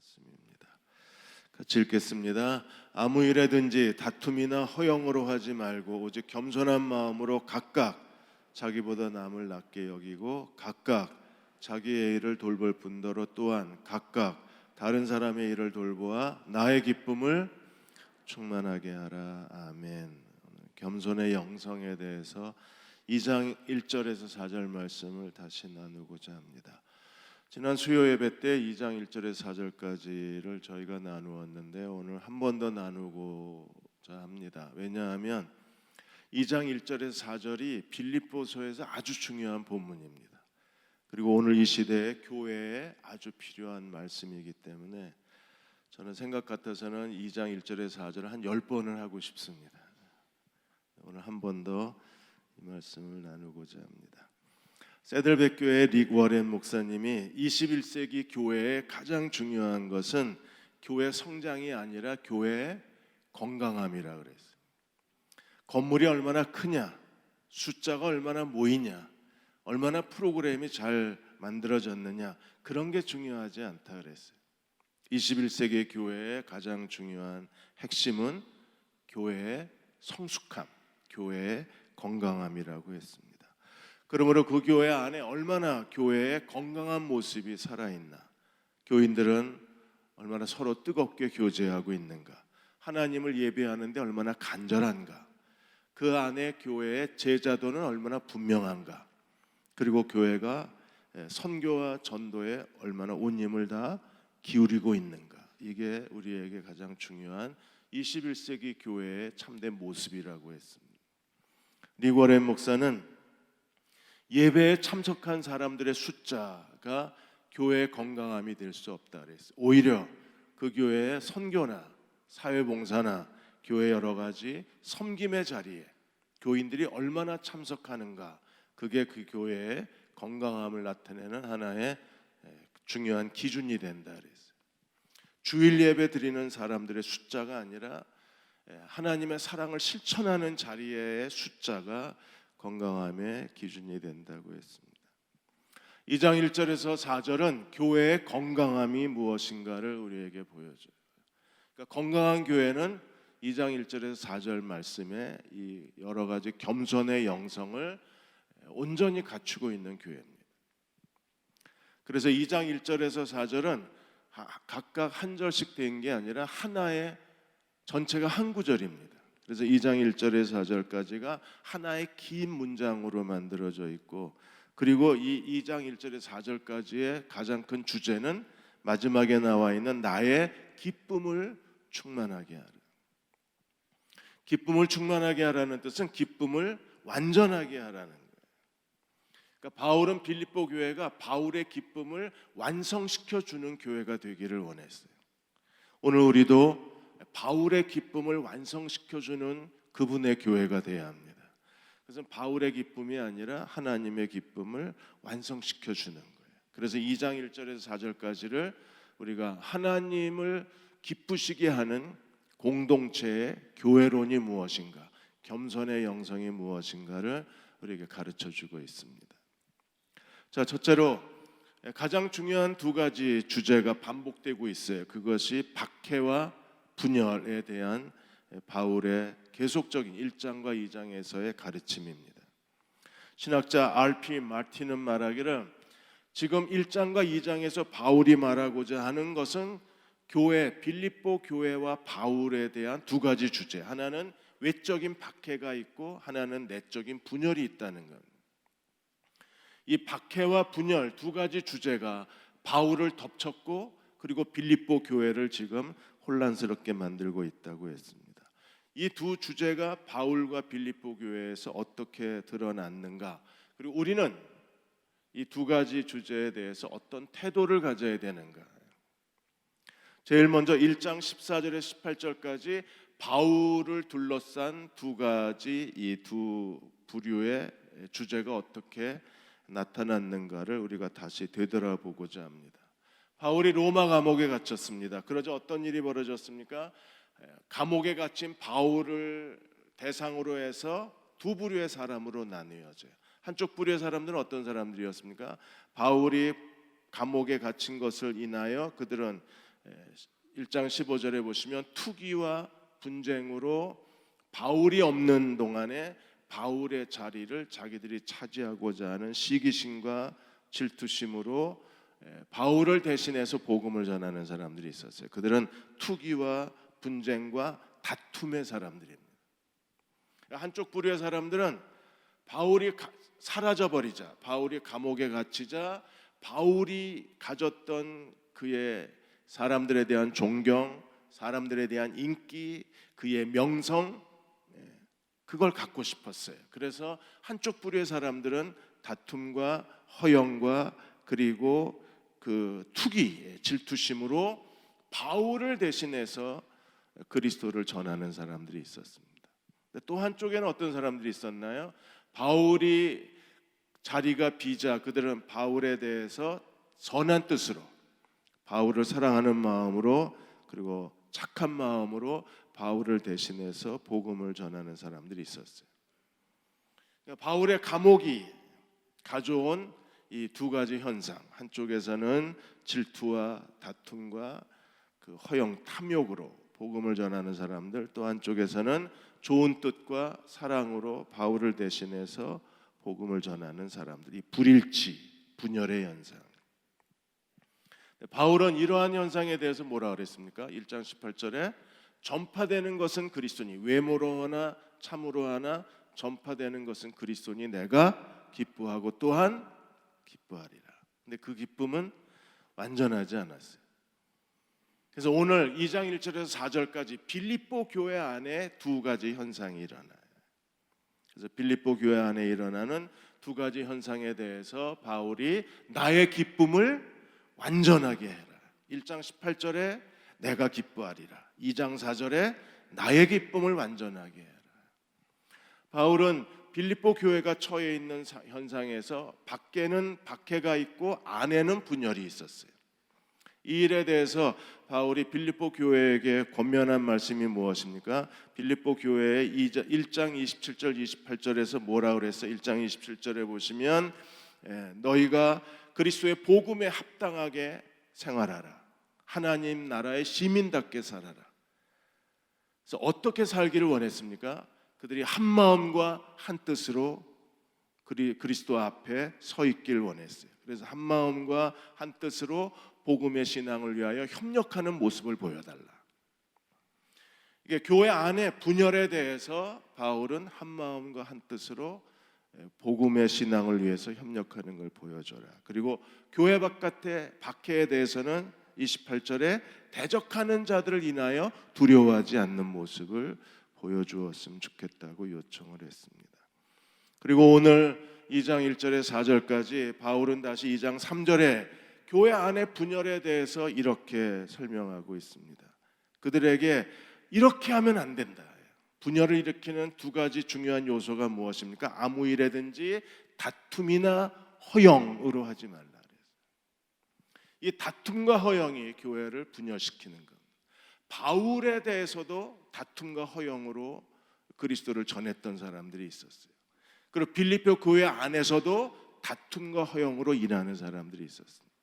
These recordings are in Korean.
말씀입니다. 같이 읽겠습니다. 아무 일에든지 다툼이나 허영으로 하지 말고 오직 겸손한 마음으로 각각 자기보다 남을 낮게 여기고 각각 자기의 일을 돌볼 뿐더러 또한 각각 다른 사람의 일을 돌보아 나의 기쁨을 충만하게 하라. 아멘. 겸손의 영성에 대해서 2장 1절에서 4절 말씀을 다시 나누고자 합니다. 지난 수요 예배 때 2장 1절에서 4절까지를 저희가 나누었는데 오늘 한 번 더 나누고자 합니다. 왜냐하면 2장 1절에서 4절이 빌립보서에서 아주 중요한 본문입니다. 그리고 오늘 이 시대에 교회에 아주 필요한 말씀이기 때문에 저는 생각 같아서는 2장 1절에서 4절을 한 10번을 하고 싶습니다. 오늘 한 번 더 이 말씀을 나누고자 합니다. 세들백교회 릭 워렌 목사님이 21세기 교회의 가장 중요한 것은 교회 성장이 아니라 교회의 건강함이라 그랬어요. 건물이 얼마나 크냐, 숫자가 얼마나 모이냐, 얼마나 프로그램이 잘 만들어졌느냐, 그런 게 중요하지 않다 그랬어요. 21세기 교회의 가장 중요한 핵심은 교회의 성숙함, 교회의 건강함이라고 했습니다. 그러므로 그 교회 안에 얼마나 교회의 건강한 모습이 살아있나, 교인들은 얼마나 서로 뜨겁게 교제하고 있는가, 하나님을 예배하는데 얼마나 간절한가, 그 안에 교회의 제자도는 얼마나 분명한가, 그리고 교회가 선교와 전도에 얼마나 온 힘을 다 기울이고 있는가, 이게 우리에게 가장 중요한 21세기 교회의 참된 모습이라고 했습니다. 릭 워렌 목사는 예배에 참석한 사람들의 숫자가 교회의 건강함이 될 수 없다 그랬어요. 오히려 그 교회의 선교나 사회봉사나 교회 여러 가지 섬김의 자리에 교인들이 얼마나 참석하는가, 그게 그 교회의 건강함을 나타내는 하나의 중요한 기준이 된다 그랬어요. 주일 예배 드리는 사람들의 숫자가 아니라 하나님의 사랑을 실천하는 자리의 숫자가 건강함의 기준이 된다고 했습니다. 2장 1절에서 4절은 교회의 건강함이 무엇인가를 우리에게 보여줘요. 그러니까 건강한 교회는 2장 1절에서 4절 말씀에 이 여러 가지 겸손의 영성을 온전히 갖추고 있는 교회입니다. 그래서 2장 1절에서 4절은 각각 한 절씩 된 게 아니라 하나의 전체가 한 구절입니다. 그래서 2장 1절에서 4절까지가 하나의 긴 문장으로 만들어져 있고, 그리고 이 2장 1절에서 4절까지의 가장 큰 주제는 마지막에 나와 있는 나의 기쁨을 충만하게 하라. 기쁨을 충만하게 하라는 뜻은 기쁨을 완전하게 하라는 거예요. 그러니까 바울은 빌립보 교회가 바울의 기쁨을 완성시켜 주는 교회가 되기를 원했어요. 오늘 우리도 바울의 기쁨을 완성시켜 주는 그분의 교회가 되어야 합니다. 그래서 바울의 기쁨이 아니라 하나님의 기쁨을 완성시켜 주는 거예요. 그래서 2장 1절에서 4절까지를 우리가 하나님을 기쁘시게 하는 공동체의 교회론이 무엇인가, 겸손의 영성이 무엇인가를 우리에게 가르쳐 주고 있습니다. 자, 첫째로 가장 중요한 두 가지 주제가 반복되고 있어요. 그것이 박해와 분열에 대한 바울의 계속적인 1장과 2장에서의 가르침입니다. 신학자 R.P. 마틴은 말하기를 지금 1장과 2장에서 바울이 말하고자 하는 것은 교회, 빌립보 교회와 바울에 대한 두 가지 주제, 하나는 외적인 박해가 있고 하나는 내적인 분열이 있다는 겁니다. 이 박해와 분열 두 가지 주제가 바울을 덮쳤고 그리고 빌립보 교회를 지금 혼란스럽게 만들고 있다고 했습니다. 이 두 주제가 바울과 빌립보 교회에서 어떻게 드러났는가, 그리고 우리는 이 두 가지 주제에 대해서 어떤 태도를 가져야 되는가. 제일 먼저 1장 14절에서 18절까지 바울을 둘러싼 두 가지 이 두 부류의 주제가 어떻게 나타났는가를 우리가 다시 되돌아보고자 합니다. 바울이 로마 감옥에 갇혔습니다. 그러자 어떤 일이 벌어졌습니까? 감옥에 갇힌 바울을 대상으로 해서 두 부류의 사람으로 나뉘어져요. 한쪽 부류의 사람들은 어떤 사람들이었습니까? 바울이 감옥에 갇힌 것을 인하여 그들은 1장 15절에 보시면 투기와 분쟁으로 바울이 없는 동안에 바울의 자리를 자기들이 차지하고자 하는 시기심과 질투심으로 바울을 대신해서 복음을 전하는 사람들이 있었어요. 그들은 투기와 분쟁과 다툼의 사람들입니다. 한쪽 부류의 사람들은 바울이 사라져버리자, 바울이 감옥에 갇히자 바울이 가졌던 그의 사람들에 대한 존경, 사람들에 대한 인기, 그의 명성, 그걸 갖고 싶었어요. 그래서 한쪽 부류의 사람들은 다툼과 허영과 그리고 그 투기, 질투심으로 바울을 대신해서 그리스도를 전하는 사람들이 있었습니다. 또 한쪽에는 어떤 사람들이 있었나요? 바울이 자리가 비자 그들은 바울에 대해서 선한 뜻으로, 바울을 사랑하는 마음으로, 그리고 착한 마음으로 바울을 대신해서 복음을 전하는 사람들이 있었어요. 바울의 감옥이 가져온 이 두 가지 현상, 한쪽에서는 질투와 다툼과 그 허영 탐욕으로 복음을 전하는 사람들, 또 한쪽에서는 좋은 뜻과 사랑으로 바울을 대신해서 복음을 전하는 사람들이 불일치, 분열의 현상. 바울은 이러한 현상에 대해서 뭐라 그랬습니까? 1장 18절에 전파되는 것은 그리스도니 외모로 하나 참으로 하나 전파되는 것은 그리스도니 내가 기뻐하고 또한 기뻐하리라. 근데 그 기쁨은 완전하지 않았어요. 그래서 오늘 2장 1절에서 4절까지 빌립보 교회 안에 두 가지 현상이 일어나요. 그래서 빌립보 교회 안에 일어나는 두 가지 현상에 대해서 바울이 나의 기쁨을 완전하게 해라. 1장 18절에 내가 기뻐하리라. 2장 4절에 나의 기쁨을 완전하게 해라. 바울은 빌립보 교회가 처해 있는 현상에서 밖에는 박해가 있고 안에는 분열이 있었어요. 이 일에 대해서 바울이 빌립보 교회에게 권면한 말씀이 무엇입니까? 빌립보 교회의 1장 27절 28절에서 뭐라 그랬어? 1장 27절에 보시면 너희가 그리스도의 복음에 합당하게 생활하라. 하나님 나라의 시민답게 살아라. 그래서 어떻게 살기를 원했습니까? 그들이 한 마음과 한 뜻으로 그리스도 앞에 서 있길 원했어요. 그래서 한 마음과 한 뜻으로 복음의 신앙을 위하여 협력하는 모습을 보여달라. 이게 교회 안에 분열에 대해서 바울은 한 마음과 한 뜻으로 복음의 신앙을 위해서 협력하는 걸 보여줘라. 그리고 교회 바깥의 박해에 대해서는 28절에 대적하는 자들을 인하여 두려워하지 않는 모습을 보여주었으면 좋겠다고 요청을 했습니다. 그리고 오늘 2장 1절에 4절까지 바울은 다시 2장 3절에 교회 안의 분열에 대해서 이렇게 설명하고 있습니다. 그들에게 이렇게 하면 안 된다. 분열을 일으키는 두 가지 중요한 요소가 무엇입니까? 아무 일에든지 다툼이나 허영으로 하지 말라. 이 다툼과 허영이 교회를 분열시키는 것. 바울에 대해서도 다툼과 허영으로 그리스도를 전했던 사람들이 있었어요. 그리고 빌립보 교회 안에서도 다툼과 허영으로 일하는 사람들이 있었습니다.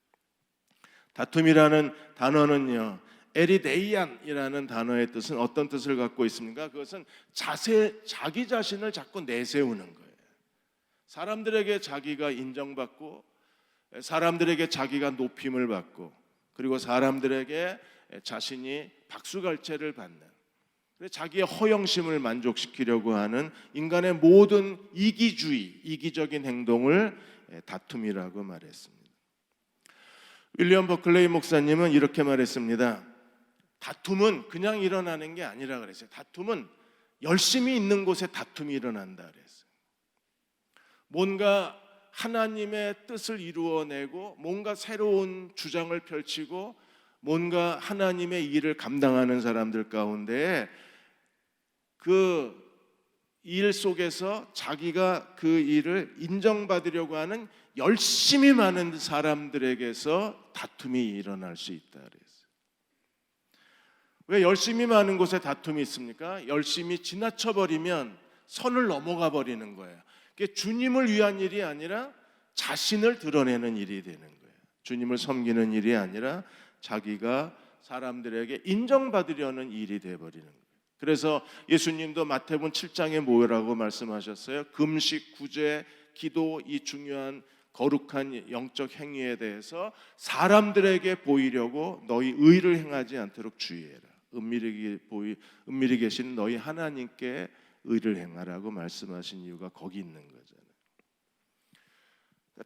다툼이라는 단어는요, 에리데이안이라는 단어의 뜻은 어떤 뜻을 갖고 있습니까? 그것은 자기 자신을 자꾸 내세우는 거예요. 사람들에게 자기가 인정받고, 사람들에게 자기가 높임을 받고, 그리고 사람들에게 자신이 박수갈채를 받는, 자기의 허영심을 만족시키려고 하는 인간의 모든 이기주의, 이기적인 행동을 다툼이라고 말했습니다. 윌리엄 버클레이 목사님은 이렇게 말했습니다. 다툼은 그냥 일어나는 게 아니라 그랬어요. 다툼은 열심히 있는 곳에 다툼이 일어난다 그랬어요. 뭔가 하나님의 뜻을 이루어내고 뭔가 새로운 주장을 펼치고 뭔가 하나님의 일을 감당하는 사람들 가운데 그 일 속에서 자기가 그 일을 인정받으려고 하는 열심히 많은 사람들에게서 다툼이 일어날 수 있다 그랬어요. 왜 열심히 많은 곳에 다툼이 있습니까? 열심히 지나쳐버리면 선을 넘어가 버리는 거예요. 그게 주님을 위한 일이 아니라 자신을 드러내는 일이 되는 거예요. 주님을 섬기는 일이 아니라 자기가 사람들에게 인정받으려는 일이 되어버리는 거예요. 그래서 예수님도 마태복음 7장에 뭐라고 말씀하셨어요? 금식, 구제, 기도, 이 중요한 거룩한 영적 행위에 대해서 사람들에게 보이려고 너희 의를 행하지 않도록 주의해라. 은밀히 계신 너희 하나님께 의를 행하라고 말씀하신 이유가 거기 있는 거잖아요.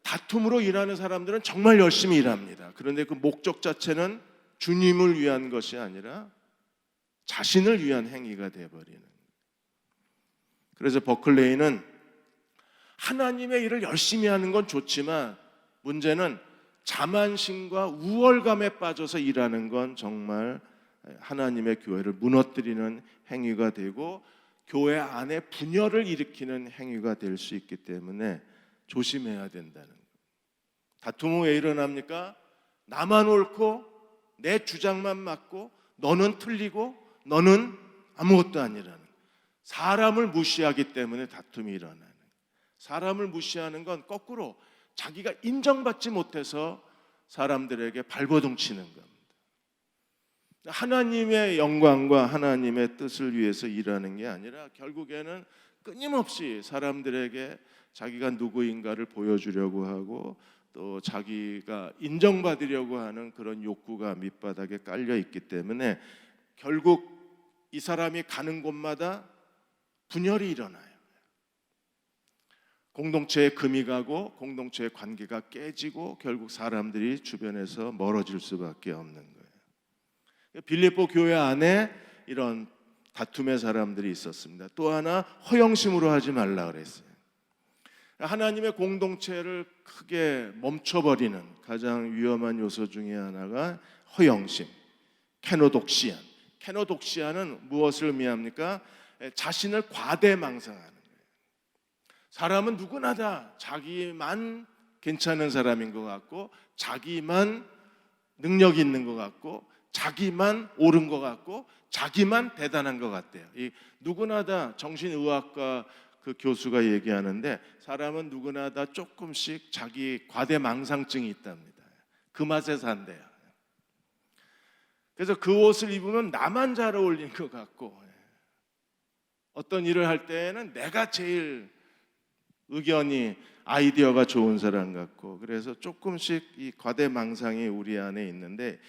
다툼으로 일하는 사람들은 정말 열심히 일합니다. 그런데 그 목적 자체는 주님을 위한 것이 아니라 자신을 위한 행위가 되어버리는. 그래서 버클레이는 하나님의 일을 열심히 하는 건 좋지만 문제는 자만심과 우월감에 빠져서 일하는 건 정말 하나님의 교회를 무너뜨리는 행위가 되고 교회 안에 분열을 일으키는 행위가 될 수 있기 때문에 조심해야 된다는 거예요. 다툼은 왜 일어납니까? 나만 옳고 내 주장만 맞고 너는 틀리고 너는 아무것도 아니라는 거예요. 사람을 무시하기 때문에 다툼이 일어나는 거예요. 사람을 무시하는 건 거꾸로 자기가 인정받지 못해서 사람들에게 발버둥 치는 겁니다. 하나님의 영광과 하나님의 뜻을 위해서 일하는 게 아니라 결국에는 끊임없이 사람들에게 자기가 누구인가를 보여주려고 하고 또 자기가 인정받으려고 하는 그런 욕구가 밑바닥에 깔려 있기 때문에 결국 이 사람이 가는 곳마다 분열이 일어나요. 공동체에 금이 가고 공동체의 관계가 깨지고 결국 사람들이 주변에서 멀어질 수밖에 없는 거예요. 빌립보 교회 안에 이런 다툼의 사람들이 있었습니다. 또 하나 허영심으로 하지 말라 그랬어요. 하나님의 공동체를 크게 멈춰버리는 가장 위험한 요소 중에 하나가 허영심, 케노독시안. 케노독시안은 무엇을 의미합니까? 자신을 과대망상하는 거예요. 사람은 누구나 다 자기만 괜찮은 사람인 것 같고 자기만 능력이 있는 것 같고 자기만 옳은 것 같고 자기만 대단한 것 같대요. 누구나 다 정신의학과 그 교수가 얘기하는데 사람은 누구나 다 조금씩 자기 과대망상증이 있답니다. 그 맛에 산대요. 그래서 그 옷을 입으면 나만 잘 어울리는 것 같고 어떤 일을 할 때에는 내가 제일 의견이 아이디어가 좋은 사람 같고 그래서 조금씩 이 과대망상이 우리 안에 있는데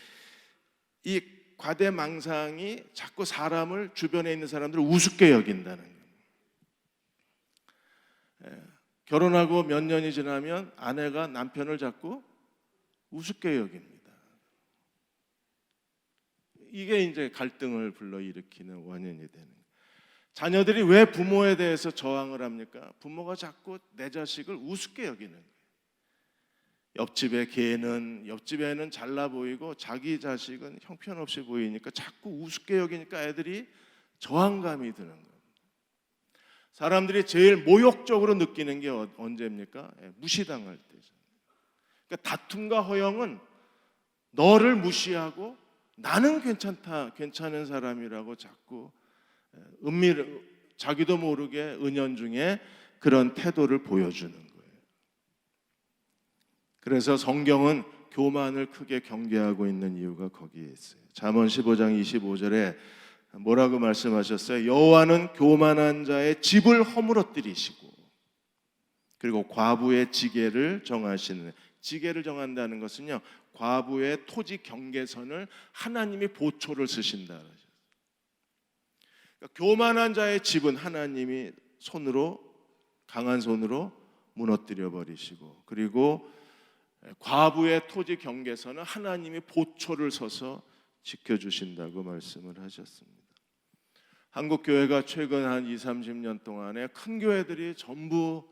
이 과대망상이 자꾸 사람을 주변에 있는 사람들을 우습게 여긴다는 거예요. 결혼하고 몇 년이 지나면 아내가 남편을 자꾸 우습게 여깁니다. 이게 이제 갈등을 불러일으키는 원인이 되는 거예요. 자녀들이 왜 부모에 대해서 저항을 합니까? 부모가 자꾸 내 자식을 우습게 여기는 거예요. 옆집에는 잘나 보이고 자기 자식은 형편없이 보이니까 자꾸 우습게 여기니까 애들이 저항감이 드는 거예요. 사람들이 제일 모욕적으로 느끼는 게 언제입니까? 무시당할 때죠. 그러니까 다툼과 허영은 너를 무시하고 나는 괜찮은 사람이라고 자꾸 자기도 모르게 은연중에 그런 태도를 보여주는 거예요. 그래서 성경은 교만을 크게 경계하고 있는 이유가 거기에 있어요. 잠언 15장 25절에 뭐라고 말씀하셨어요? 여호와는 교만한 자의 집을 허물어뜨리시고 그리고 과부의 지게를 정하시는. 지게를 정한다는 것은요, 과부의 토지 경계선을 하나님이 보초를 쓰신다. 그러니까 교만한 자의 집은 하나님이 강한 손으로 무너뜨려 버리시고 그리고 과부의 토지 경계선은 하나님이 보초를 서서 지켜주신다고 말씀을 하셨습니다. 한국 교회가 최근 한 20-30년 동안에 큰 교회들이 전부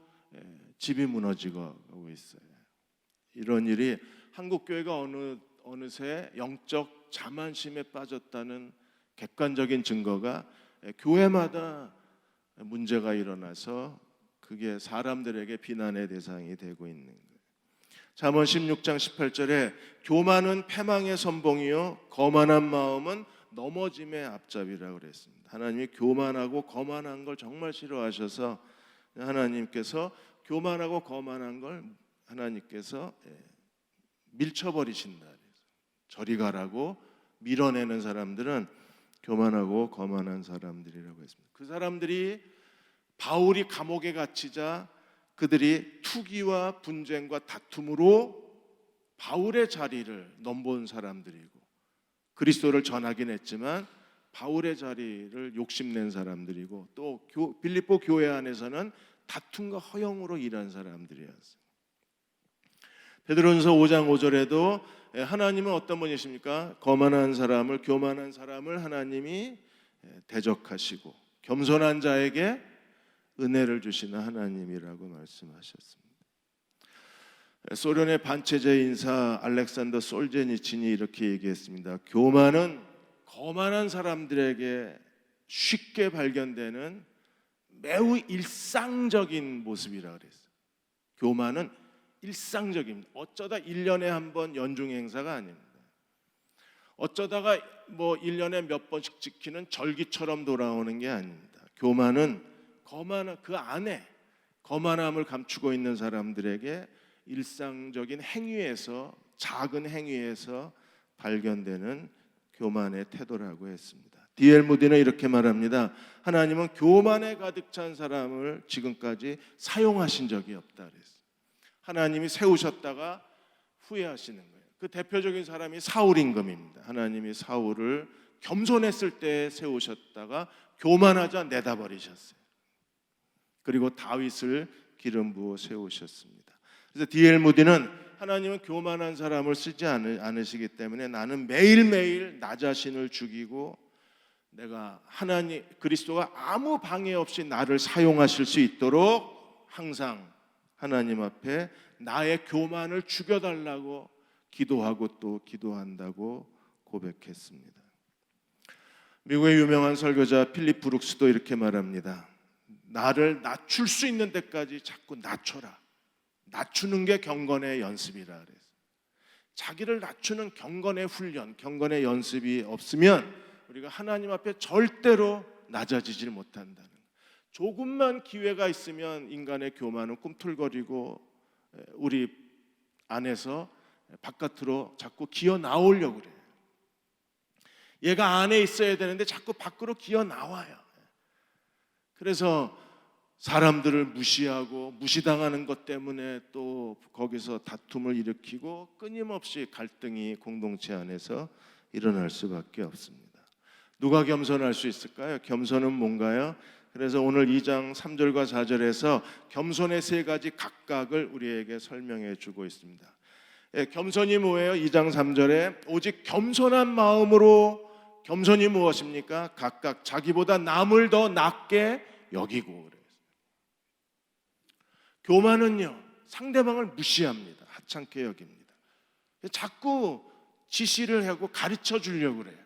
집이 무너지고 있어요. 이런 일이 한국 교회가 어느새 영적 자만심에 빠졌다는 객관적인 증거가 교회마다 문제가 일어나서 그게 사람들에게 비난의 대상이 되고 있는 거예요. 잠언 16장 18절에 교만은 패망의 선봉이요 거만한 마음은 넘어짐의 앞잡이라고 그랬습니다. 하나님이 교만하고 거만한 걸 정말 싫어하셔서 하나님께서 교만하고 거만한 걸 하나님께서 밀쳐버리신다. 저리 가라고 밀어내는 사람들은 교만하고 거만한 사람들이라고 했습니다. 그 사람들이 바울이 감옥에 갇히자 그들이 투기와 분쟁과 다툼으로 바울의 자리를 넘본 사람들이고, 그리스도를 전하긴 했지만 바울의 자리를 욕심낸 사람들이고, 또 빌립보 교회 안에서는 다툼과 허영으로 일한 사람들이었어요. 베드로전서 5장 5절에도 하나님은 어떤 분이십니까? 거만한 사람을, 교만한 사람을 하나님이 대적하시고 겸손한 자에게 은혜를 주시는 하나님이라고 말씀하셨습니다. 소련의 반체제 인사 알렉산더 솔제니친이 이렇게 얘기했습니다. 교만은 거만한 사람들에게 쉽게 발견되는 매우 일상적인 모습이라 그랬어요. 교만은 일상적입니다. 어쩌다 1년에 한 번 연중 행사가 아닙니다. 어쩌다가 뭐 1년에 몇 번씩 지키는 절기처럼 돌아오는 게 아닙니다. 교만은 거만한 그 안에 거만함을 감추고 있는 사람들에게 일상적인 행위에서, 작은 행위에서 발견되는 교만의 태도라고 했습니다. D.L. 무디는 이렇게 말합니다. 하나님은 교만에 가득 찬 사람을 지금까지 사용하신 적이 없다 그랬어요. 하나님이 세우셨다가 후회하시는 거예요. 그 대표적인 사람이 사울 임금입니다. 하나님이 사울을 겸손했을 때 세우셨다가 교만하자 내다버리셨어요. 그리고 다윗을 기름 부어 세우셨습니다. 그래서 D.L. 무디는 하나님은 교만한 사람을 쓰지 않으시기 때문에 나는 매일매일 나 자신을 죽이고 내가 하나님 그리스도가 아무 방해 없이 나를 사용하실 수 있도록 항상 하나님 앞에 나의 교만을 죽여달라고 기도하고 또 기도한다고 고백했습니다. 미국의 유명한 설교자 필립 브룩스도 이렇게 말합니다. 나를 낮출 수 있는 데까지 자꾸 낮춰라. 낮추는 게 경건의 연습이라 그래서 자기를 낮추는 경건의 훈련, 경건의 연습이 없으면 우리가 하나님 앞에 절대로 낮아지질 못한다는, 조금만 기회가 있으면 인간의 교만은 꿈틀거리고 우리 안에서 바깥으로 자꾸 기어 나오려고 그래요. 얘가 안에 있어야 되는데 자꾸 밖으로 기어 나와요. 그래서 사람들을 무시하고 무시당하는 것 때문에 또 거기서 다툼을 일으키고 끊임없이 갈등이 공동체 안에서 일어날 수밖에 없습니다. 누가 겸손할 수 있을까요? 겸손은 뭔가요? 그래서 오늘 2장 3절과 4절에서 겸손의 세 가지 각각을 우리에게 설명해 주고 있습니다. 겸손이 뭐예요? 2장 3절에 오직 겸손한 마음으로, 겸손이 무엇입니까? 각각 자기보다 남을 더 낮게 여기고 그래요. 교만은요, 상대방을 무시합니다. 하찮게 여깁니다. 자꾸 지시를 하고 가르쳐 주려고 그래요.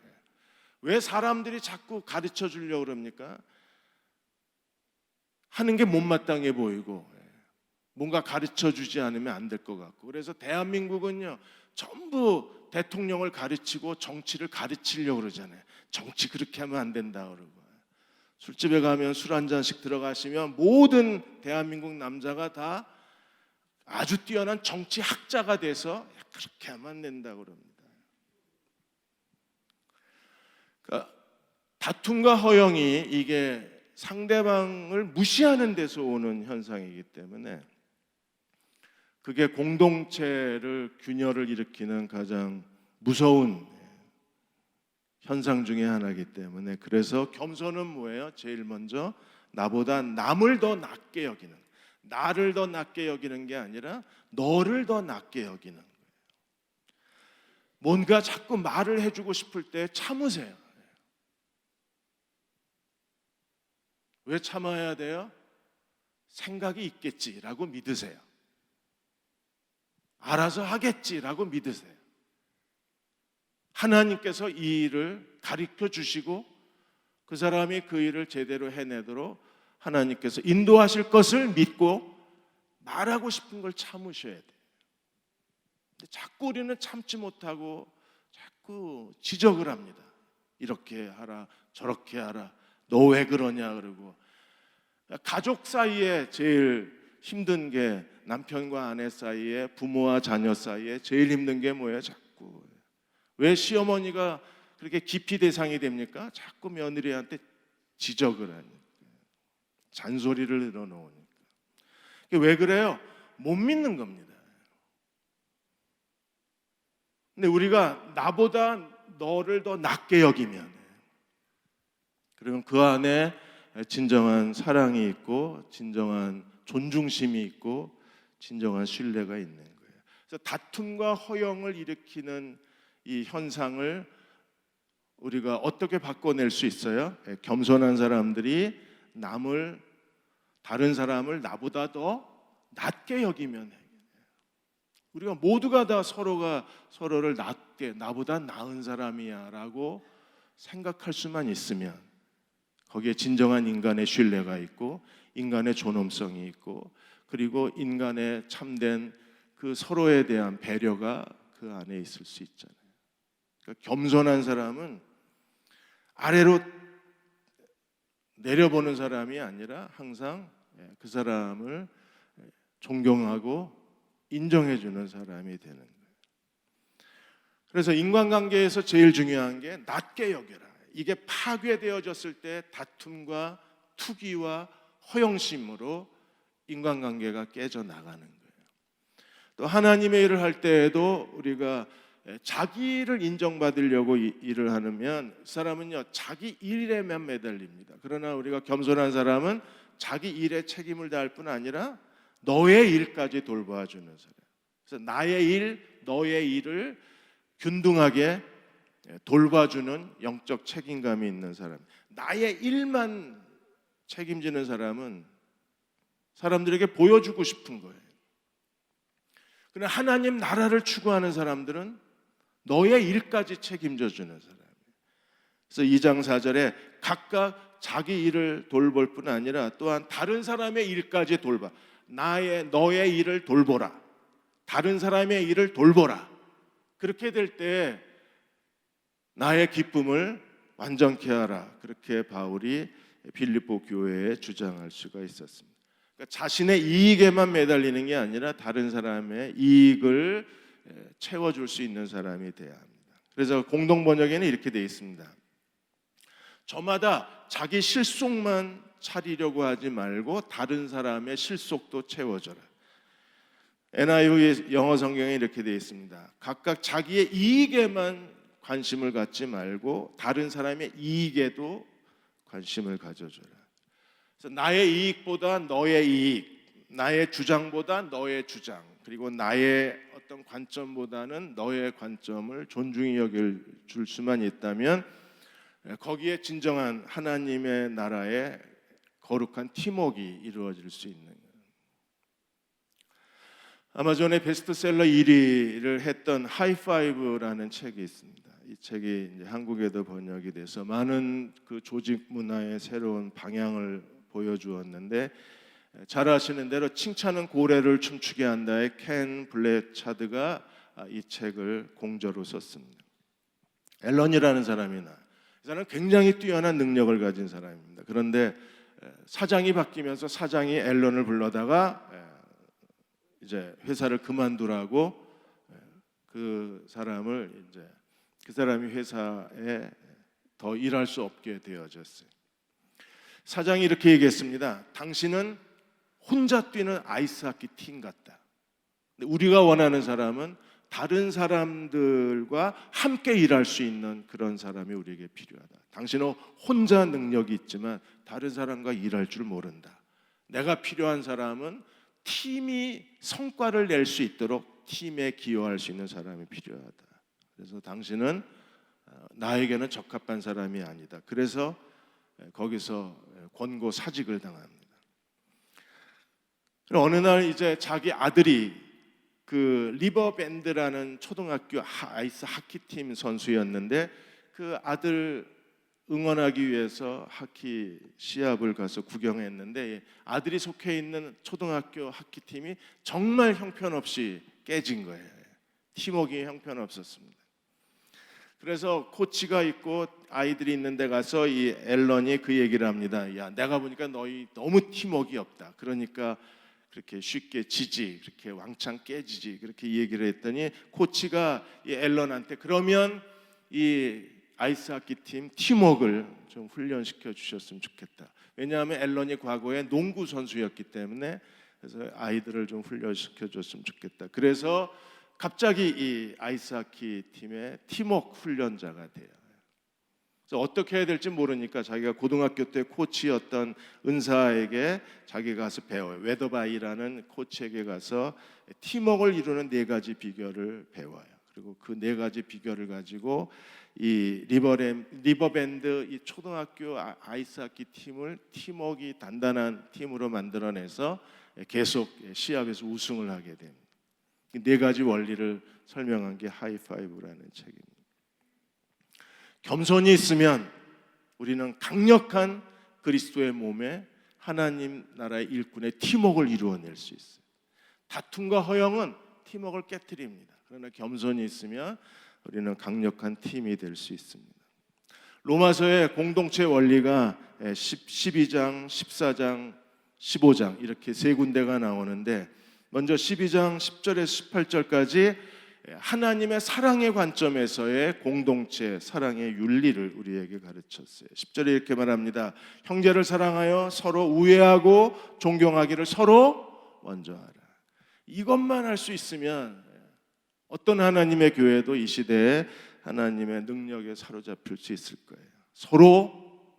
왜 사람들이 자꾸 가르쳐 주려고 그럽니까? 하는 게 못마땅해 보이고 뭔가 가르쳐 주지 않으면 안 될 것 같고, 그래서 대한민국은요 전부 대통령을 가르치고 정치를 가르치려고 그러잖아요. 정치 그렇게 하면 안 된다 그러고, 술집에 가면 술 한 잔씩 들어가시면 모든 대한민국 남자가 다 아주 뛰어난 정치학자가 돼서 그렇게 하면 안 된다고 그럽니다. 그러니까 다툼과 허영이 이게 상대방을 무시하는 데서 오는 현상이기 때문에 그게 공동체를 균열을 일으키는 가장 무서운 현상 중에 하나이기 때문에, 그래서 겸손은 뭐예요? 제일 먼저 나보다 남을 더 낮게 여기는, 나를 더 낮게 여기는 게 아니라 너를 더 낮게 여기는 거예요. 뭔가 자꾸 말을 해주고 싶을 때 참으세요. 왜 참아야 돼요? 생각이 있겠지라고 믿으세요. 알아서 하겠지라고 믿으세요. 하나님께서 이 일을 가르쳐 주시고 그 사람이 그 일을 제대로 해내도록 하나님께서 인도하실 것을 믿고 말하고 싶은 걸 참으셔야 돼요. 근데 자꾸 우리는 참지 못하고 자꾸 지적을 합니다. 이렇게 하라, 저렇게 하라, 너 왜 그러냐 그러고. 가족 사이에 제일 힘든 게, 남편과 아내 사이에, 부모와 자녀 사이에 제일 힘든 게 뭐예요? 자꾸 왜 시어머니가 그렇게 기피 대상이 됩니까? 자꾸 며느리한테 지적을 하니까, 잔소리를 늘어놓으니까. 왜 그래요? 못 믿는 겁니다. 근데 우리가 나보다 너를 더 낮게 여기면, 그러면 그 안에 진정한 사랑이 있고 진정한 존중심이 있고 진정한 신뢰가 있는 거예요. 그래서 다툼과 허영을 일으키는 이 현상을 우리가 어떻게 바꿔낼 수 있어요? 겸손한 사람들이 다른 사람을 나보다 더 낮게 여기면, 우리가 모두가 다 서로를 나보다 나은 사람이야라고 생각할 수만 있으면 거기에 진정한 인간의 신뢰가 있고 인간의 존엄성이 있고 그리고 인간의 참된 그 서로에 대한 배려가 그 안에 있을 수 있잖아요. 그러니까 겸손한 사람은 아래로 내려보는 사람이 아니라 항상 그 사람을 존경하고 인정해주는 사람이 되는 거예요. 그래서 인간관계에서 제일 중요한 게 낮게 여겨라. 이게 파괴되어졌을 때 다툼과 투기와 허영심으로 인간관계가 깨져나가는 거예요. 또 하나님의 일을 할 때에도 우리가 자기를 인정받으려고 일을 하면 사람은요 자기 일에만 매달립니다. 그러나 우리가 겸손한 사람은 자기 일에 책임을 다할 뿐 아니라 너의 일까지 돌봐주는 사람. 그래서 나의 일, 너의 일을 균등하게 돌봐주는 영적 책임감이 있는 사람. 나의 일만 책임지는 사람은 사람들에게 보여주고 싶은 거예요. 그러나 하나님 나라를 추구하는 사람들은 너의 일까지 책임져 주는 사람이에요. 그래서 2장 4절에 각각 자기 일을 돌볼 뿐 아니라 또한 다른 사람의 일까지 돌봐. 너의 일을 돌보라. 다른 사람의 일을 돌보라. 그렇게 될 때 나의 기쁨을 완전케 하라. 그렇게 바울이 빌립보 교회에 주장할 수가 있었습니다. 그러니까 자신의 이익에만 매달리는 게 아니라 다른 사람의 이익을 채워줄 수 있는 사람이 돼야 합니다. 그래서 공동 번역에는 이렇게 되어 있습니다. 저마다 자기 실속만 차리려고 하지 말고 다른 사람의 실속도 채워줘라. NIV 영어 성경에 이렇게 되어 있습니다. 각각 자기의 이익에만 관심을 갖지 말고 다른 사람의 이익에도 관심을 가져줘라. 그래서 나의 이익보다 너의 이익, 나의 주장보다 너의 주장, 그리고 나의 어떤 관점보다는 너의 관점을 존중히 여길 수만 있다면 거기에 진정한 하나님의 나라의 거룩한 팀워크가 이루어질 수 있는 거예요. 아마존의 베스트셀러 1위를 했던 하이파이브라는 책이 있습니다. 이 책이 이제 한국에도 번역이 돼서 많은 그 조직 문화의 새로운 방향을 보여주었는데, 잘 아시는 대로 칭찬은 고래를 춤추게 한다의 켄 블레차드가 이 책을 공저로 썼습니다. 앨런이라는 사람이나 이 사람은 굉장히 뛰어난 능력을 가진 사람입니다. 그런데 사장이 바뀌면서 사장이 앨런을 불러다가 이제 회사를 그만두라고 그 사람이 회사에 더 일할 수 없게 되어졌어요. 사장이 이렇게 얘기했습니다. 당신은 혼자 뛰는 아이스하키 팀 같다. 근데 우리가 원하는 사람은 다른 사람들과 함께 일할 수 있는 그런 사람이 우리에게 필요하다. 당신은 혼자 능력이 있지만 다른 사람과 일할 줄 모른다. 내가 필요한 사람은 팀이 성과를 낼 수 있도록 팀에 기여할 수 있는 사람이 필요하다. 그래서 당신은 나에게는 적합한 사람이 아니다. 그래서 거기서 권고 사직을 당합니다. 어느 날 이제 자기 아들이 그 리버밴드라는 초등학교 아이스 하키팀 선수였는데 그 아들 응원하기 위해서 하키 시합을 가서 구경했는데 아들이 속해 있는 초등학교 하키팀이 정말 형편없이 깨진 거예요. 팀워크가 형편없었습니다. 그래서 코치가 있고 아이들이 있는 데 가서 이 앨런이 그 얘기를 합니다. 야, 내가 보니까 너희 너무 팀워크가 없다. 그러니까 그렇게 쉽게 지지, 그렇게 왕창 깨지지, 그렇게 얘기를 했더니 코치가 이 앨런한테 그러면 이 아이스하키 팀 팀워크를 좀 훈련시켜 주셨으면 좋겠다. 왜냐하면 앨런이 과거에 농구 선수였기 때문에 그래서 아이들을 좀 훈련시켜 줬으면 좋겠다. 그래서 갑자기 이 아이스하키 팀의 팀워크 훈련자가 돼요. 그래서 어떻게 해야 될지 모르니까 자기가 고등학교 때 코치였던 은사에게 자기가 가서 배워요. 웨더바이라는 코치에게 가서 팀워크를 이루는 4가지 비결을 배워요. 그리고 그 4가지 비결을 가지고 이 리버밴드 이 초등학교 아이스하키 팀을 팀워크가 단단한 팀으로 만들어내서 계속 시합에서 우승을 하게 됩니다. 4가지 원리를 설명한 게 하이파이브라는 책입니다. 겸손이 있으면 우리는 강력한 그리스도의 몸에 하나님 나라의 일꾼의 팀워크를 이루어낼 수 있어요. 다툼과 허영은 팀워크를 깨트립니다. 그러나 겸손이 있으면 우리는 강력한 팀이 될 수 있습니다. 로마서의 공동체 원리가 12장, 14장, 15장 이렇게 3군데가 나오는데 먼저 12장 10절에서 18절까지 하나님의 사랑의 관점에서의 공동체 사랑의 윤리를 우리에게 가르쳤어요. 10절에 이렇게 말합니다. 형제를 사랑하여 서로 우애하고 존경하기를 서로 먼저 하라. 이것만 할 수 있으면 어떤 하나님의 교회도 이 시대에 하나님의 능력에 사로잡힐 수 있을 거예요. 서로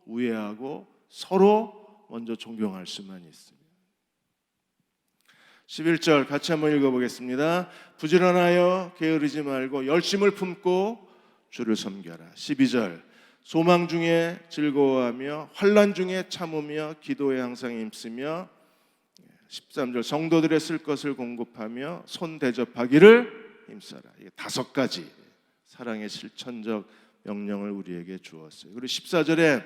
우애하고 서로 먼저 존경할 수만 있습니다. 11절 같이 한번 읽어보겠습니다. 부지런하여 게으르지 말고 열심을 품고 주를 섬겨라. 12절 소망 중에 즐거워하며 환난 중에 참으며 기도에 항상 힘쓰며 13절 성도들의 쓸 것을 공급하며 손 대접하기를 힘써라. 이게 5가지 사랑의 실천적 명령을 우리에게 주었어요. 그리고 14절에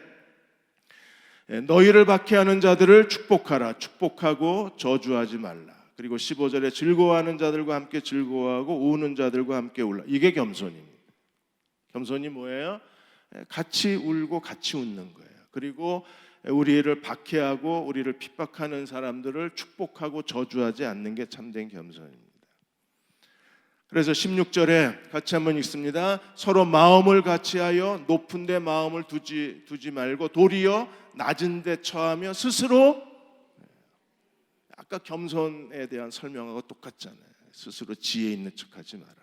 너희를 박해하는 자들을 축복하라. 축복하고 저주하지 말라. 그리고 15절에 즐거워하는 자들과 함께 즐거워하고 우는 자들과 함께 울라. 이게 겸손입니다. 겸손이 뭐예요? 같이 울고 같이 웃는 거예요. 그리고 우리를 박해하고 우리를 핍박하는 사람들을 축복하고 저주하지 않는 게 참된 겸손입니다. 그래서 16절에 같이 한번 읽습니다. 서로 마음을 같이하여 높은 데 마음을 두지 말고 도리어 낮은 데 처하며 스스로 아까 겸손에 대한 설명하고 똑같잖아요. 스스로 지혜 있는 척하지 마라.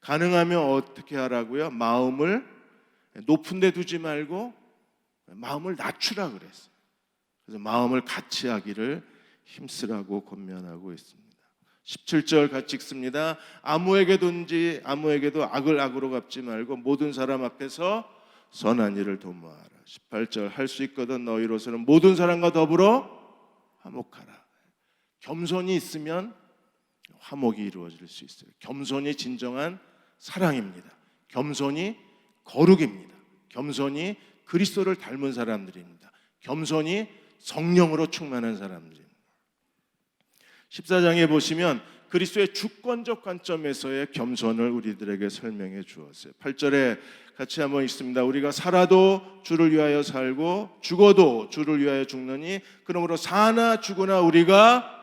가능하면 어떻게 하라고요? 마음을 높은 데 두지 말고 마음을 낮추라 그랬어요. 그래서 마음을 같이 하기를 힘쓰라고 권면하고 있습니다. 17절 같이 읽습니다. 아무에게도 악을 악으로 갚지 말고 모든 사람 앞에서 선한 일을 도모하라. 18절 할 수 있거든 너희로서는 모든 사람과 더불어 화목하라. 겸손이 있으면 화목이 이루어질 수 있어요. 겸손이 진정한 사랑입니다. 겸손이 거룩입니다. 겸손이 그리스도를 닮은 사람들입니다. 겸손이 성령으로 충만한 사람들입니다. 14장에 보시면 그리스도의 주권적 관점에서의 겸손을 우리들에게 설명해 주었어요. 8절에 같이 한번 읽습니다. 우리가 살아도 주를 위하여 살고 죽어도 주를 위하여 죽느니 그러므로 사나 죽으나 우리가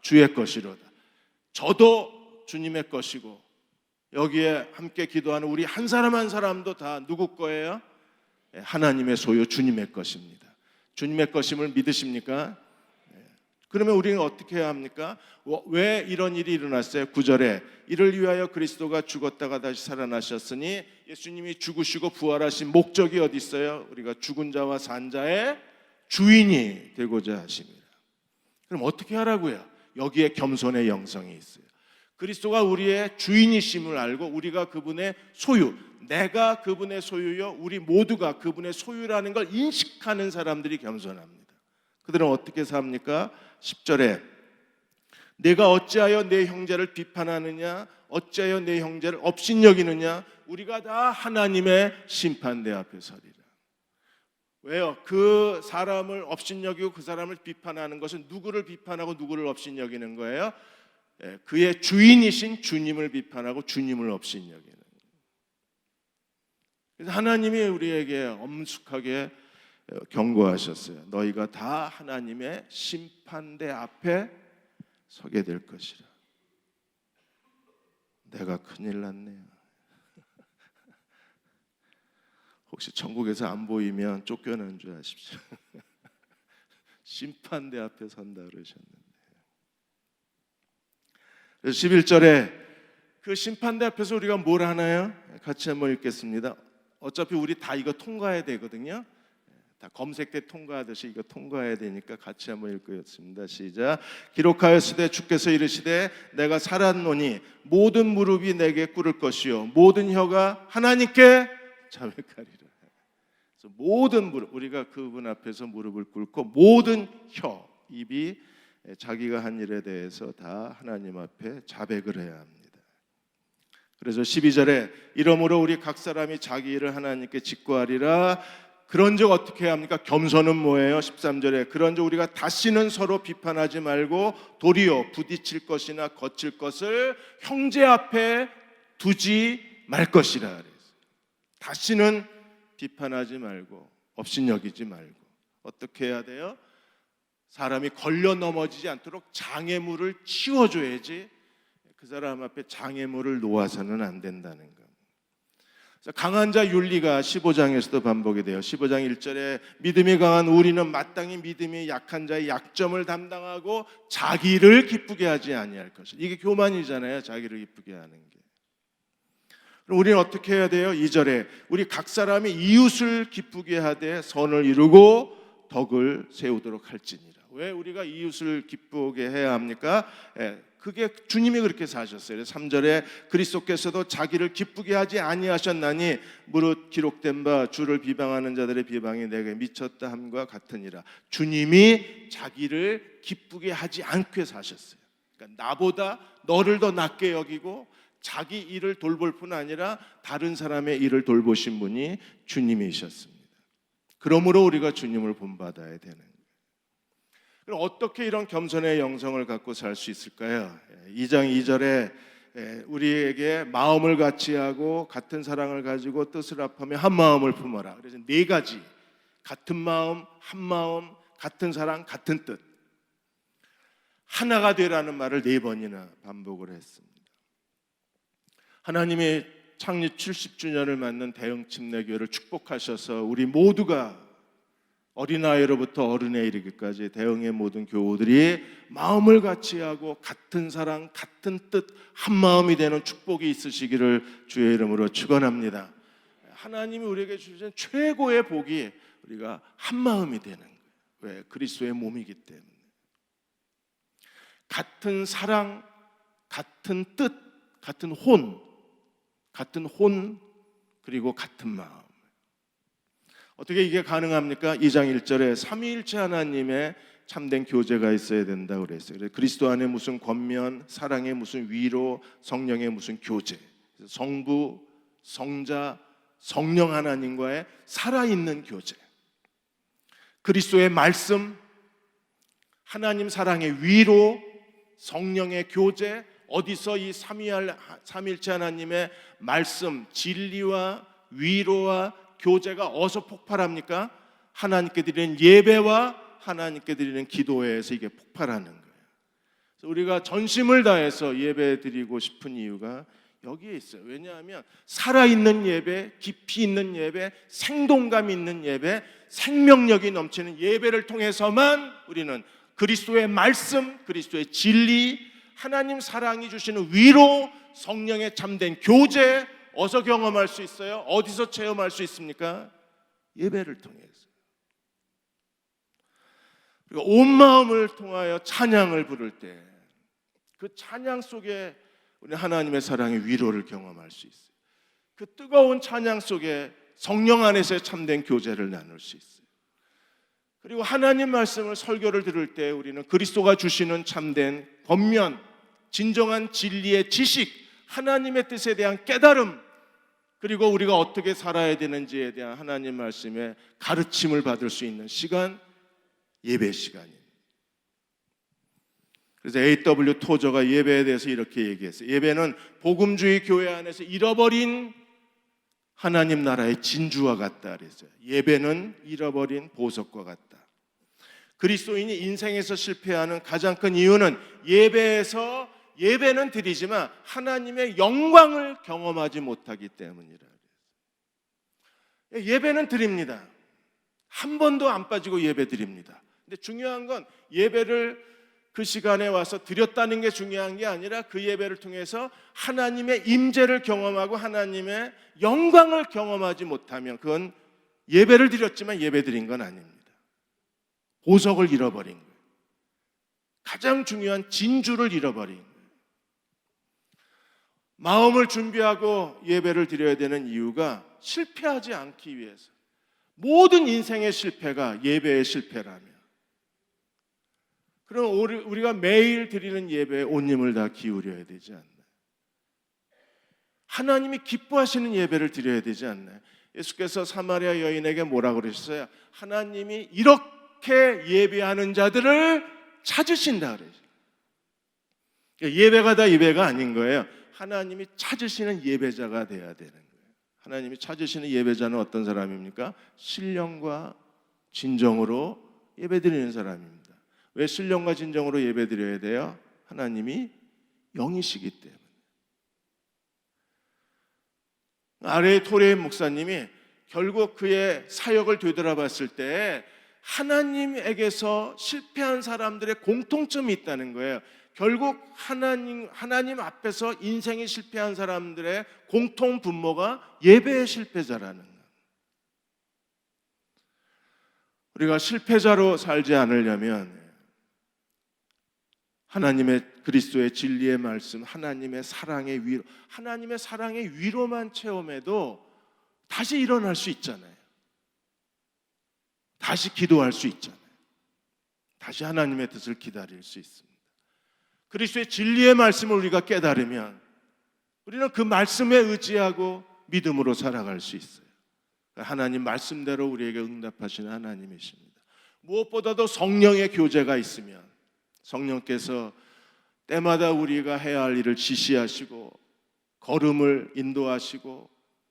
주의 것이로다. 저도 주님의 것이고 여기에 함께 기도하는 우리 한 사람 한 사람도 다 누구 거예요? 하나님의 소유 주님의 것입니다. 주님의 것임을 믿으십니까? 그러면 우리는 어떻게 해야 합니까? 왜 이런 일이 일어났어요? 9절에 이를 위하여 그리스도가 죽었다가 다시 살아나셨으니 예수님이 죽으시고 부활하신 목적이 어디 있어요? 우리가 죽은 자와 산 자의 주인이 되고자 하십니다. 그럼 어떻게 하라고요? 여기에 겸손의 영성이 있어요. 그리스도가 우리의 주인이심을 알고 우리가 그분의 소유, 내가 그분의 소유요 우리 모두가 그분의 소유라는 걸 인식하는 사람들이 겸손합니다. 그들은 어떻게 삽니까? 10절에 내가 어찌하여 내 형제를 비판하느냐 어찌하여 내 형제를 업신여기느냐 우리가 다 하나님의 심판대 앞에 서리라. 왜요? 그 사람을 업신여기고 그 사람을 비판하는 것은 누구를 비판하고 누구를 업신여기는 거예요? 그의 주인이신 주님을 비판하고 주님을 업신여기는 거예요. 그래서 하나님이 우리에게 엄숙하게 경고하셨어요. 너희가 다 하나님의 심판대 앞에 서게 될 것이라. 내가 큰일 났네요. 혹시 천국에서 안 보이면 쫓겨난 줄 아십시오. 심판대 앞에 선다 그러셨는데. 그래서 11절에 그 심판대 앞에서 우리가 뭘 하나요? 같이 한번 읽겠습니다. 어차피 우리 다 이거 통과해야 되거든요. 다 검색대 통과하듯이 이거 통과해야 되니까 같이 한번 읽겠습니다. 시작. 기록하였으되 주께서 이르시되 내가 살았노니 모든 무릎이 내게 꿇을 것이요 모든 혀가 하나님께 자백하리라. 그래서 모든 무릎, 우리가 그분 앞에서 무릎을 꿇고 모든 혀, 입이 자기가 한 일에 대해서 다 하나님 앞에 자백을 해야 합니다. 그래서 12절에 이러므로 우리 각 사람이 자기 일을 하나님께 직구하리라. 그런즉 어떻게 해야 합니까? 겸손은 뭐예요? 13절에 그런즉 우리가 다시는 서로 비판하지 말고 도리어 부딪힐 것이나 거칠 것을 형제 앞에 두지 말 것이라 그랬어요. 다시는 비판하지 말고 업신여기지 말고 어떻게 해야 돼요? 사람이 걸려 넘어지지 않도록 장애물을 치워줘야지 그 사람 앞에 장애물을 놓아서는 안 된다는 것. 강한 자 윤리가 15장에서도 반복이 돼요. 15장 1절에 믿음이 강한 우리는 마땅히 믿음이 약한 자의 약점을 담당하고 자기를 기쁘게 하지 아니할 것이다. 이게 교만이잖아요. 자기를 기쁘게 하는 게. 그럼 우리는 어떻게 해야 돼요? 2절에 우리 각 사람이 이웃을 기쁘게 하되 선을 이루고 덕을 세우도록 할지니라. 왜 우리가 이웃을 기쁘게 해야 합니까? 그게 주님이 그렇게 사셨어요. 3절에 그리스도께서도 자기를 기쁘게 하지 아니하셨나니 무릇 기록된 바 주를 비방하는 자들의 비방이 내게 미쳤다 함과 같으니라. 주님이 자기를 기쁘게 하지 않게 사셨어요. 그러니까 나보다 너를 더 낮게 여기고 자기 일을 돌볼 뿐 아니라 다른 사람의 일을 돌보신 분이 주님이셨습니다. 그러므로 우리가 주님을 본받아야 되는 거예요. 그럼 어떻게 이런 겸손의 영성을 갖고 살 수 있을까요? 2장 2절에 우리에게 마음을 같이 하고 같은 사랑을 가지고 뜻을 합하며 한 마음을 품어라. 그래서 네 가지, 같은 마음, 한 마음, 같은 사랑, 같은 뜻, 하나가 되라는 말을 4번이나 반복을 했습니다. 하나님의 창립 70주년을 맞는 대흥침례교회를 축복하셔서 우리 모두가 어린아이로부터 어른에 이르기까지 대흥의 모든 교우들이 마음을 같이 하고 같은 사랑, 같은 뜻, 한 마음이 되는 축복이 있으시기를 주의 이름으로 축원합니다. 하나님이 우리에게 주신 최고의 복이 우리가 한 마음이 되는 거예요. 왜? 그리스도의 몸이기 때문에. 같은 사랑, 같은 뜻, 같은 혼, 그리고 같은 마음. 어떻게 이게 가능합니까? 2장 1절에 삼위일체 하나님의 참된 교제가 있어야 된다고 그랬어요. 그래서 그리스도 안에 무슨 권면, 사랑의 무슨 위로, 성령의 무슨 교제. 성부, 성자, 성령 하나님과의 살아있는 교제. 그리스도의 말씀, 하나님 사랑의 위로, 성령의 교제. 어디서 이 삼위일체 하나님의 말씀, 진리와 위로와 교제가 어디서 폭발합니까? 하나님께 드리는 예배와 하나님께 드리는 기도회에서 이게 폭발하는 거예요. 그래서 우리가 전심을 다해서 예배 드리고 싶은 이유가 여기에 있어요. 왜냐하면 살아있는 예배, 깊이 있는 예배, 생동감 있는 예배, 생명력이 넘치는 예배를 통해서만 우리는 그리스도의 말씀, 그리스도의 진리, 하나님 사랑이 주시는 위로, 성령의 참된 교제, 어디서 경험할 수 있어요? 어디서 체험할 수 있습니까? 예배를 통해서. 그리고 온 마음을 통하여 찬양을 부를 때 그 찬양 속에 우리 하나님의 사랑의 위로를 경험할 수 있어요. 그 뜨거운 찬양 속에 성령 안에서의 참된 교제를 나눌 수 있어요. 그리고 하나님 말씀을 설교를 들을 때 우리는 그리스도가 주시는 참된 권면, 진정한 진리의 지식, 하나님의 뜻에 대한 깨달음, 그리고 우리가 어떻게 살아야 되는지에 대한 하나님 말씀의 가르침을 받을 수 있는 시간, 예배 시간입니다. 그래서 A.W. 토저가 예배에 대해서 이렇게 얘기했어요. 예배는 복음주의 교회 안에서 잃어버린 하나님 나라의 진주와 같다 그랬어요. 예배는 잃어버린 보석과 같다. 그리스도인이 인생에서 실패하는 가장 큰 이유는 예배는 드리지만 하나님의 영광을 경험하지 못하기 때문이라. 예배는 드립니다. 한 번도 안 빠지고 예배 드립니다. 근데 중요한 건 예배를 그 시간에 와서 드렸다는 게 중요한 게 아니라 그 예배를 통해서 하나님의 임재를 경험하고 하나님의 영광을 경험하지 못하면 그건 예배를 드렸지만 예배 드린 건 아닙니다. 보석을 잃어버린 거예요. 가장 중요한 진주를 잃어버린 거예요. 마음을 준비하고 예배를 드려야 되는 이유가 실패하지 않기 위해서. 모든 인생의 실패가 예배의 실패라면 그럼 우리가 매일 드리는 예배에 온 힘을 다 기울여야 되지 않나요? 하나님이 기뻐하시는 예배를 드려야 되지 않나요? 예수께서 사마리아 여인에게 뭐라고 그러셨어요? 하나님이 이렇게 예배하는 자들을 찾으신다 그러죠. 예배가 다 예배가 아닌 거예요. 하나님이 찾으시는 예배자가 돼야 되는 거예요. 하나님이 찾으시는 예배자는 어떤 사람입니까? 신령과 진정으로 예배드리는 사람입니다. 왜 신령과 진정으로 예배드려야 돼요? 하나님이 영이시기 때문에. 아래의 토레인 목사님이 결국 그의 사역을 되돌아봤을 때 하나님에게서 실패한 사람들의 공통점이 있다는 거예요. 결국 하나님 앞에서 인생이 실패한 사람들의 공통 분모가 예배의 실패자라는 거예요. 우리가 실패자로 살지 않으려면 하나님의 그리스도의 진리의 말씀, 하나님의 사랑의 위로만 체험해도 다시 일어날 수 있잖아요. 다시 기도할 수 있잖아요. 다시 하나님의 뜻을 기다릴 수 있습니다. 그리스도의 진리의 말씀을 우리가 깨달으면 우리는 그 말씀에 의지하고 믿음으로 살아갈 수 있어요. 하나님 말씀대로 우리에게 응답하시는 하나님이십니다. 무엇보다도 성령의 교제가 있으면 성령께서 때마다 우리가 해야 할 일을 지시하시고 걸음을 인도하시고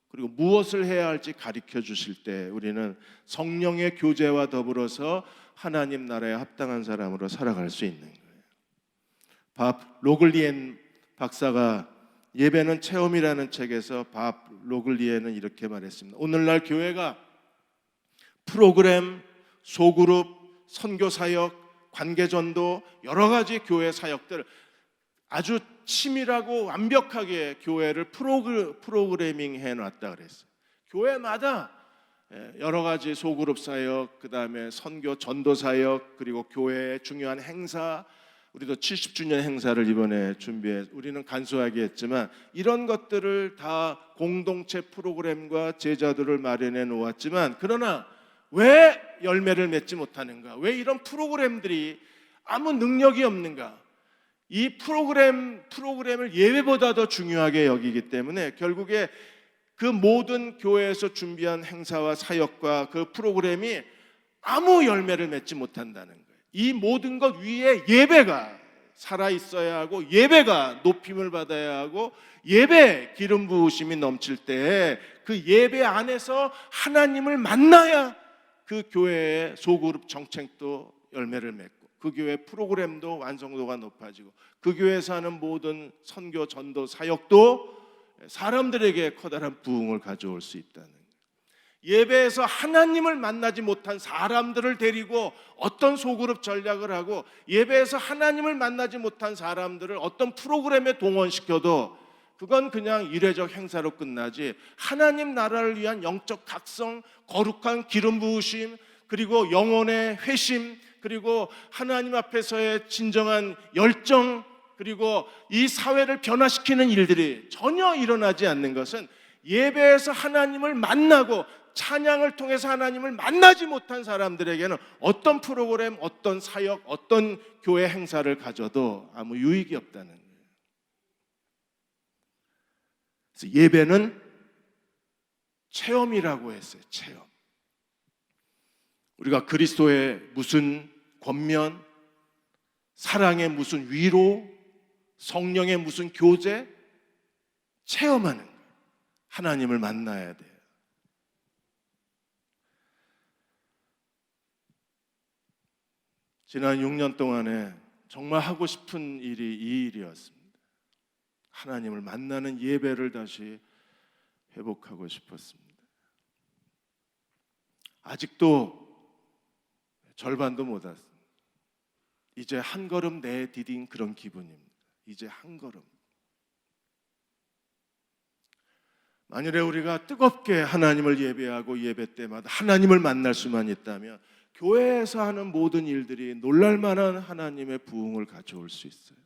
그리고 무엇을 해야 할지 가르쳐 주실 때 우리는 성령의 교제와 더불어서 하나님 나라에 합당한 사람으로 살아갈 수 있는 거예요. 밥 로글리엔 박사가 예배는 체험이라는 책에서 밥 로글리엔은 이렇게 말했습니다. 오늘날 교회가 프로그램, 소그룹, 선교사역, 관계전도 여러 가지 교회 사역들 아주 치밀하고 완벽하게 교회를 프로그래밍 해놨다 그랬어요. 교회마다 여러 가지 소그룹 사역, 그 다음에 선교 전도 사역, 그리고 교회의 중요한 행사, 우리도 70주년 행사를 이번에 준비해 우리는 간소하게 했지만 이런 것들을 다 공동체 프로그램과 제자들을 마련해 놓았지만 그러나 왜 열매를 맺지 못하는가? 왜 이런 프로그램들이 아무 능력이 없는가? 이 프로그램을 예배보다 더 중요하게 여기기 때문에 결국에 그 모든 교회에서 준비한 행사와 사역과 그 프로그램이 아무 열매를 맺지 못한다는 거예요. 이 모든 것 위에 예배가 살아 있어야 하고 예배가 높임을 받아야 하고 예배 기름 부으심이 넘칠 때 그 예배 안에서 하나님을 만나야 그 교회의 소그룹 정책도 열매를 맺고 그 교회 프로그램도 완성도가 높아지고 그 교회에서 하는 모든 선교 전도 사역도 사람들에게 커다란 부흥을 가져올 수 있다는 거예요. 예배에서 하나님을 만나지 못한 사람들을 데리고 어떤 소그룹 전략을 하고 예배에서 하나님을 만나지 못한 사람들을 어떤 프로그램에 동원시켜도 그건 그냥 일회적 행사로 끝나지 하나님 나라를 위한 영적 각성, 거룩한 기름 부으심, 그리고 영혼의 회심, 그리고 하나님 앞에서의 진정한 열정, 그리고 이 사회를 변화시키는 일들이 전혀 일어나지 않는 것은 예배에서 하나님을 만나고 찬양을 통해서 하나님을 만나지 못한 사람들에게는 어떤 프로그램, 어떤 사역, 어떤 교회 행사를 가져도 아무 유익이 없다는 거예요. 그래서 예배는 체험이라고 했어요. 체험. 우리가 그리스도의 무슨 권면, 사랑의 무슨 위로, 성령의 무슨 교제 체험하는 거예요. 하나님을 만나야 돼요. 지난 6년 동안에 정말 하고 싶은 일이 이 일이었습니다. 하나님을 만나는 예배를 다시 회복하고 싶었습니다. 아직도 절반도 못 왔습니다. 이제 한 걸음 내디딘 그런 기분입니다. 이제 한 걸음. 만일에 우리가 뜨겁게 하나님을 예배하고 예배 때마다 하나님을 만날 수만 있다면 교회에서 하는 모든 일들이 놀랄만한 하나님의 부흥을 가져올 수 있어요.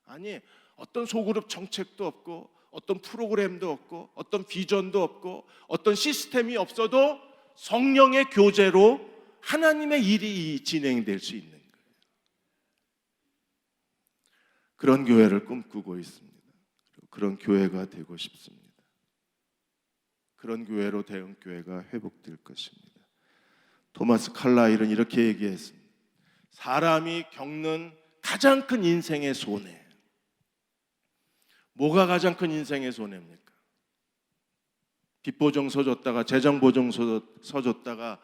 아니, 어떤 소그룹 정책도 없고 어떤 프로그램도 없고 어떤 비전도 없고 어떤 시스템이 없어도 성령의 교제로 하나님의 일이 진행될 수 있는 거예요. 그런 교회를 꿈꾸고 있습니다. 그런 교회가 되고 싶습니다. 그런 교회로 대형교회가 회복될 것입니다. 토마스 칼라일은 이렇게 얘기했습니다. 사람이 겪는 가장 큰 인생의 손해. 뭐가 가장 큰 인생의 손해입니까? 빚보증 서줬다가 재정보증 서줬다가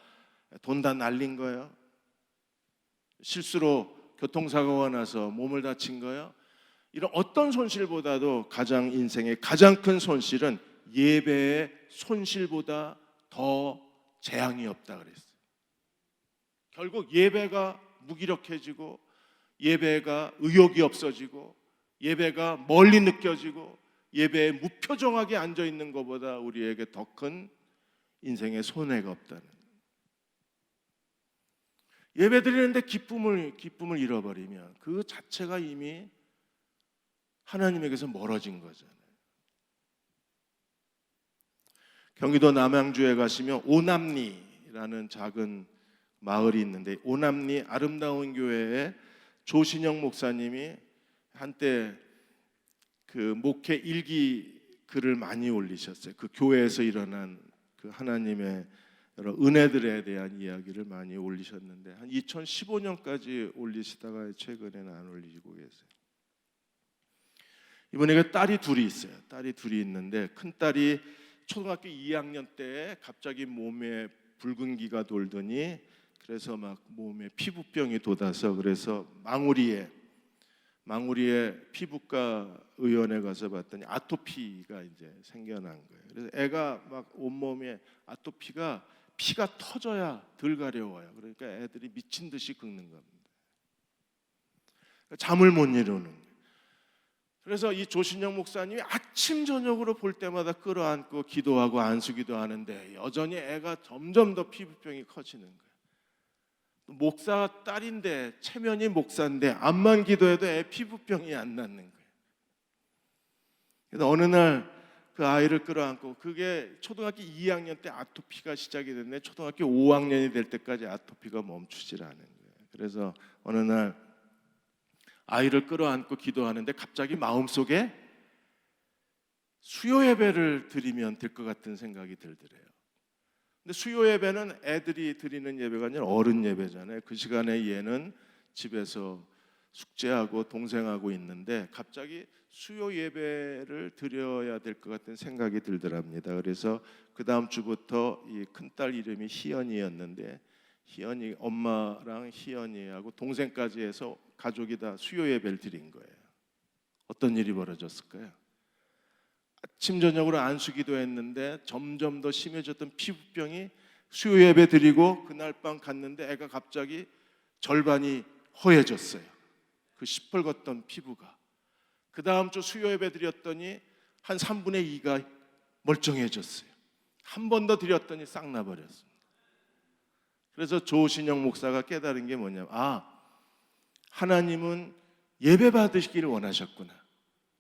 돈 다 날린 거예요? 실수로 교통사고가 나서 몸을 다친 거예요? 이런 어떤 손실보다도 인생의 가장 큰 손실은 예배의 손실보다 더 재앙이 없다 그랬어요. 결국 예배가 무기력해지고 예배가 의욕이 없어지고 예배가 멀리 느껴지고 예배에 무표정하게 앉아있는 것보다 우리에게 더 큰 인생의 손해가 없다는, 예배 드리는데 기쁨을 잃어버리면 그 자체가 이미 하나님에게서 멀어진 거잖아요. 경기도 남양주에 가시면 오남리라는 작은 마을이 있는데, 오남리 아름다운 교회에 조신영 목사님이 한때 그 목회 일기 글을 많이 올리셨어요. 그 교회에서 일어난 그 하나님의 여러 은혜들에 대한 이야기를 많이 올리셨는데 한 2015년까지 올리시다가 최근에는 안 올리고 계세요. 이분에게 딸이 둘이 있어요. 딸이 둘이 있는데 큰 딸이 초등학교 2학년 때 갑자기 몸에 붉은기가 돌더니 그래서 막 몸에 피부병이 돋아서 그래서 망우리에 피부과 의원에 가서 봤더니 아토피가 이제 생겨난 거예요. 그래서 애가 막 온몸에 아토피가 피가 터져야 덜 가려워요. 그러니까 애들이 미친 듯이 긁는 겁니다. 잠을 못 이루는 거예요. 그래서 이 조신영 목사님이 아침 저녁으로 볼 때마다 끌어안고 기도하고 안수기도 하는데 여전히 애가 점점 더 피부병이 커지는 거예요. 목사 딸인데 체면이 목사인데 암만 기도해도 애 피부병이 안 낫는 거예요. 그래서 어느 날 그 아이를 끌어안고, 그게 초등학교 2학년 때 아토피가 시작이 됐는데 초등학교 5학년이 될 때까지 아토피가 멈추질 않은 거예요. 그래서 어느 날 아이를 끌어안고 기도하는데 갑자기 마음속에 수요 예배를 드리면 될 것 같은 생각이 들더래요. 근데 수요 예배는 애들이 드리는 예배가 아니라 어른 예배잖아요. 그 시간에 얘는 집에서 숙제하고 동생하고 있는데 갑자기 수요 예배를 드려야 될 것 같은 생각이 들더랍니다. 그래서 그 다음 주부터 이 큰딸 이름이 희연이였는데 희연이 엄마랑 희연이하고 동생까지 해서 가족이 다 수요 예배를 드린 거예요. 어떤 일이 벌어졌을까요? 아침 저녁으로 안수기도 했는데 점점 더 심해졌던 피부병이 수요 예배 드리고 그날 밤 갔는데 애가 갑자기 절반이 허해졌어요. 그 시뻘겋던 피부가. 그 다음 주 수요 예배 드렸더니 한 3분의 2가 멀쩡해졌어요. 한 번 더 드렸더니 싹 나버렸습니다. 그래서 조신영 목사가 깨달은 게 뭐냐면, 하나님은 예배 받으시기를 원하셨구나.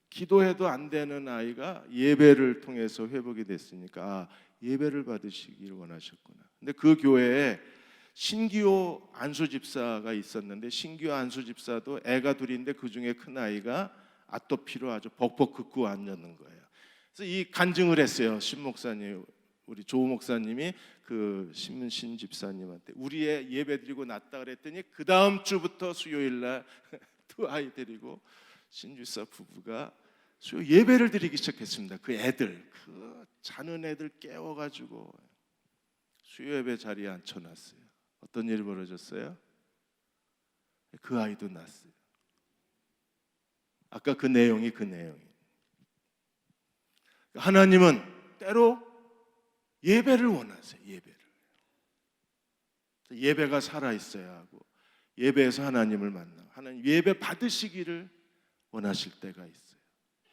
기도해도 안 되는 아이가 예배를 통해서 회복이 됐으니까 예배를 받으시기를 원하셨구나. 근데 그 교회에 신기호 안수집사가 있었는데 신기호 안수집사도 애가 둘인데 그 중에 큰 아이가 아토피로 아주 벅벅 긁고 앉는 거예요. 그래서 이 간증을 했어요. 신 목사님, 우리 조 목사님이 그 신문신 집사님한테 우리의 예배 드리고 났다 그랬더니 그 다음 주부터 수요일 날 두 아이 데리고 신주사 부부가 수요 예배를 드리기 시작했습니다. 그 애들, 그 자는 애들 깨워가지고 수요 예배 자리에 앉혀놨어요. 어떤 일이 벌어졌어요? 그 아이도 낳았어요. 아까 그 내용이 그 내용이에요. 하나님은 때로 예배를 원하세요. 예배를. 예배가 살아 있어야 하고 예배에서 하나님을 만나 하나님 예배 받으시기를 원하실 때가 있어요.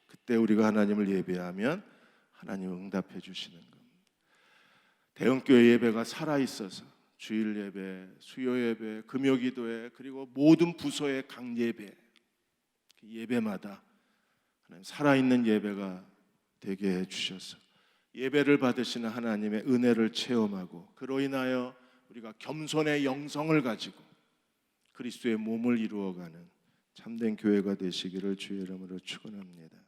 그때 우리가 하나님을 예배하면 하나님 응답해 주시는 겁니다. 대형교회 예배가 살아 있어서 주일 예배, 수요 예배, 금요 기도회 그리고 모든 부서의 각 예배 예배마다 하나님 살아있는 예배가 되게 해 주셔서 예배를 받으시는 하나님의 은혜를 체험하고 그로 인하여 우리가 겸손의 영성을 가지고 그리스도의 몸을 이루어가는 참된 교회가 되시기를 주의 이름으로 축원합니다.